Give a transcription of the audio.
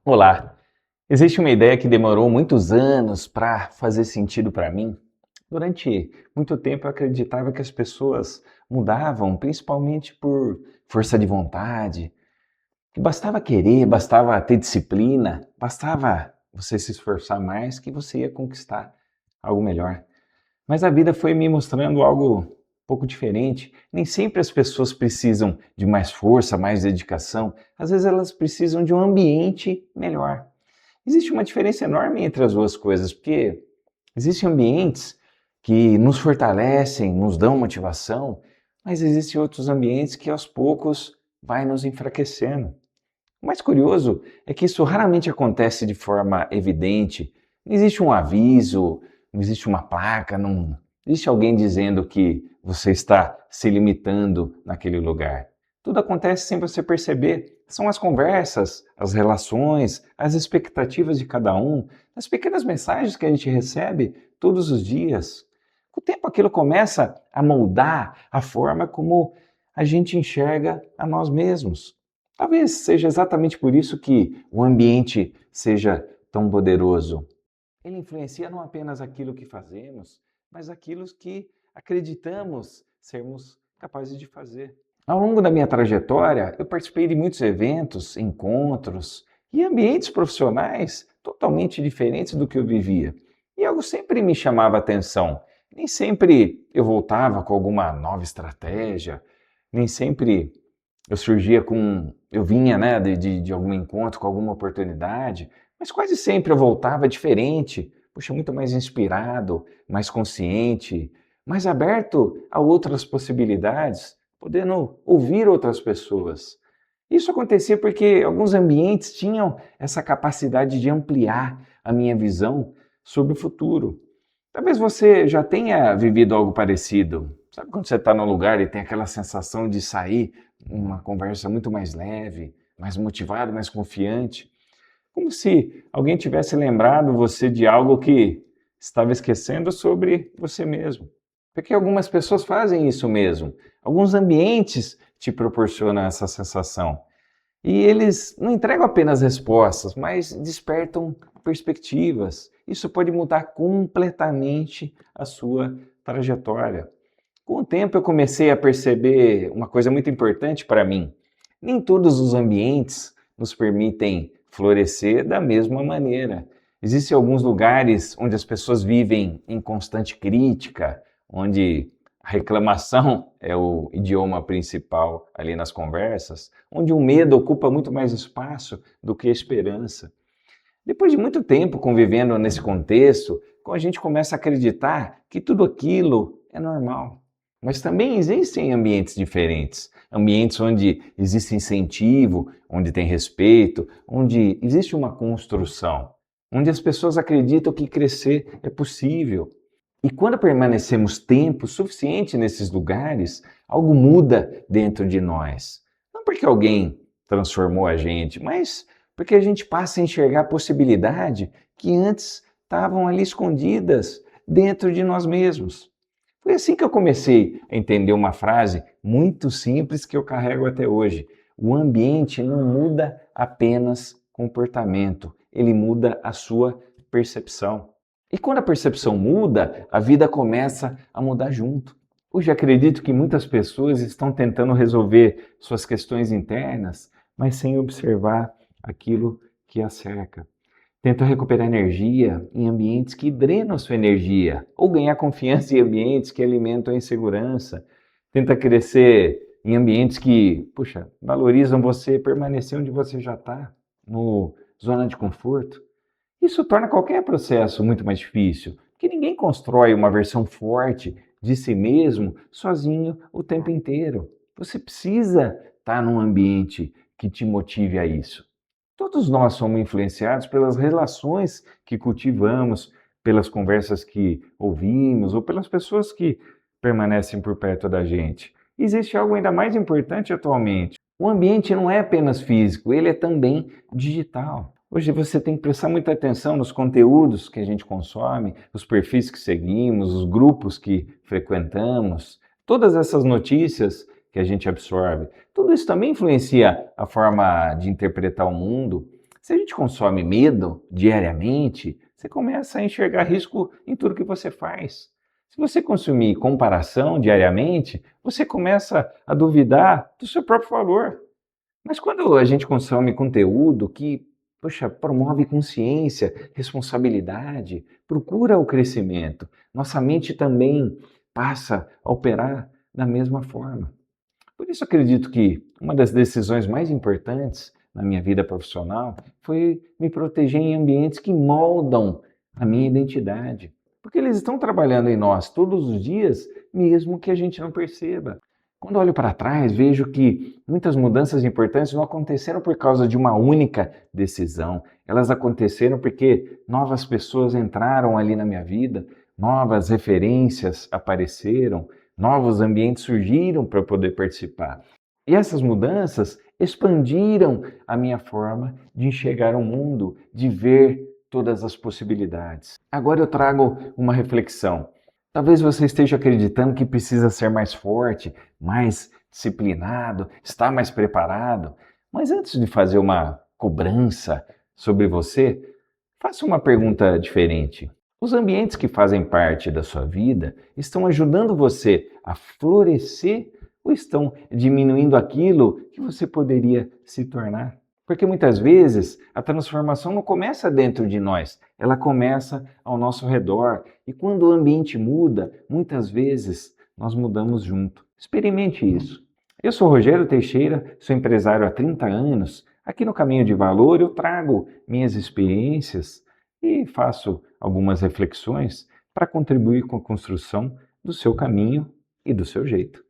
Olá! Existe uma ideia que demorou muitos anos para fazer sentido para mim. Durante muito tempo eu acreditava que as pessoas mudavam principalmente por força de vontade, que bastava querer, bastava ter disciplina, bastava você se esforçar mais que você ia conquistar algo melhor. Mas a vida foi me mostrando algo um pouco diferente. Nem sempre as pessoas precisam de mais força, mais dedicação. Às vezes elas precisam de um ambiente melhor. Existe uma diferença enorme entre as duas coisas, porque existem ambientes que nos fortalecem, nos dão motivação, mas existem outros ambientes que aos poucos vai nos enfraquecendo. O mais curioso é que isso raramente acontece de forma evidente. Não existe um aviso, não existe uma placa, não existe alguém dizendo que você está se limitando naquele lugar. Tudo acontece sem você perceber. São as conversas, as relações, as expectativas de cada um, as pequenas mensagens que a gente recebe todos os dias. Com o tempo aquilo começa a moldar a forma como a gente enxerga a nós mesmos. Talvez seja exatamente por isso que o ambiente seja tão poderoso. Ele influencia não apenas aquilo que fazemos, mas aquilo que acreditamos sermos capazes de fazer. Ao longo da minha trajetória, eu participei de muitos eventos, encontros e ambientes profissionais totalmente diferentes do que eu vivia. E algo sempre me chamava a atenção. Nem sempre eu voltava com alguma nova estratégia, nem sempre eu vinha, né, de algum encontro com alguma oportunidade, mas quase sempre eu voltava diferente, puxa, muito mais inspirado, mais consciente, mais aberto a outras possibilidades, podendo ouvir outras pessoas. Isso acontecia porque alguns ambientes tinham essa capacidade de ampliar a minha visão sobre o futuro. Talvez você já tenha vivido algo parecido. Sabe quando você está num lugar e tem aquela sensação de sair uma conversa muito mais leve, mais motivado, mais confiante? Como se alguém tivesse lembrado você de algo que estava esquecendo sobre você mesmo. Porque algumas pessoas fazem isso mesmo. Alguns ambientes te proporcionam essa sensação. E eles não entregam apenas respostas, mas despertam perspectivas. Isso pode mudar completamente a sua trajetória. Com o tempo eu comecei a perceber uma coisa muito importante para mim. Nem todos os ambientes nos permitem florescer da mesma maneira. Existem alguns lugares onde as pessoas vivem em constante crítica, onde a reclamação é o idioma principal ali nas conversas, onde o medo ocupa muito mais espaço do que a esperança. Depois de muito tempo convivendo nesse contexto, a gente começa a acreditar que tudo aquilo é normal. Mas também existem ambientes diferentes, ambientes onde existe incentivo, onde tem respeito, onde existe uma construção, onde as pessoas acreditam que crescer é possível. E quando permanecemos tempo suficiente nesses lugares, algo muda dentro de nós. Não porque alguém transformou a gente, mas porque a gente passa a enxergar a possibilidade que antes estavam ali escondidas dentro de nós mesmos. Foi assim que eu comecei a entender uma frase muito simples que eu carrego até hoje. O ambiente não muda apenas comportamento, ele muda a sua percepção. E quando a percepção muda, a vida começa a mudar junto. Hoje acredito que muitas pessoas estão tentando resolver suas questões internas, mas sem observar aquilo que a cerca. Tentam recuperar energia em ambientes que drenam sua energia, ou ganhar confiança em ambientes que alimentam a insegurança. Tenta crescer em ambientes que, puxa, valorizam você permanecer onde você já está, no zona de conforto. Isso torna qualquer processo muito mais difícil, porque ninguém constrói uma versão forte de si mesmo sozinho o tempo inteiro. Você precisa estar num ambiente que te motive a isso. Todos nós somos influenciados pelas relações que cultivamos, pelas conversas que ouvimos ou pelas pessoas que permanecem por perto da gente. Existe algo ainda mais importante atualmente. O ambiente não é apenas físico, ele é também digital. Hoje você tem que prestar muita atenção nos conteúdos que a gente consome, os perfis que seguimos, os grupos que frequentamos, todas essas notícias que a gente absorve. Tudo isso também influencia a forma de interpretar o mundo. Se a gente consome medo diariamente, você começa a enxergar risco em tudo que você faz. Se você consumir comparação diariamente, você começa a duvidar do seu próprio valor. Mas quando a gente consome conteúdo que, poxa, promove consciência, responsabilidade, procura o crescimento, nossa mente também passa a operar da mesma forma. Por isso acredito que uma das decisões mais importantes na minha vida profissional foi me proteger em ambientes que moldam a minha identidade. Porque eles estão trabalhando em nós todos os dias, mesmo que a gente não perceba. Quando olho para trás, vejo que muitas mudanças importantes não aconteceram por causa de uma única decisão. Elas aconteceram porque novas pessoas entraram ali na minha vida, novas referências apareceram, novos ambientes surgiram para eu poder participar. E essas mudanças expandiram a minha forma de enxergar o mundo, de ver todas as possibilidades. Agora eu trago uma reflexão. Talvez você esteja acreditando que precisa ser mais forte, mais disciplinado, estar mais preparado. Mas antes de fazer uma cobrança sobre você, faça uma pergunta diferente. Os ambientes que fazem parte da sua vida estão ajudando você a florescer ou estão diminuindo aquilo que você poderia se tornar? Porque muitas vezes a transformação não começa dentro de nós, ela começa ao nosso redor. E quando o ambiente muda, muitas vezes nós mudamos junto. Experimente isso. Eu sou Rogério Teixeira, sou empresário há 30 anos. Aqui no Caminho de Valor eu trago minhas experiências e faço algumas reflexões para contribuir com a construção do seu caminho e do seu jeito.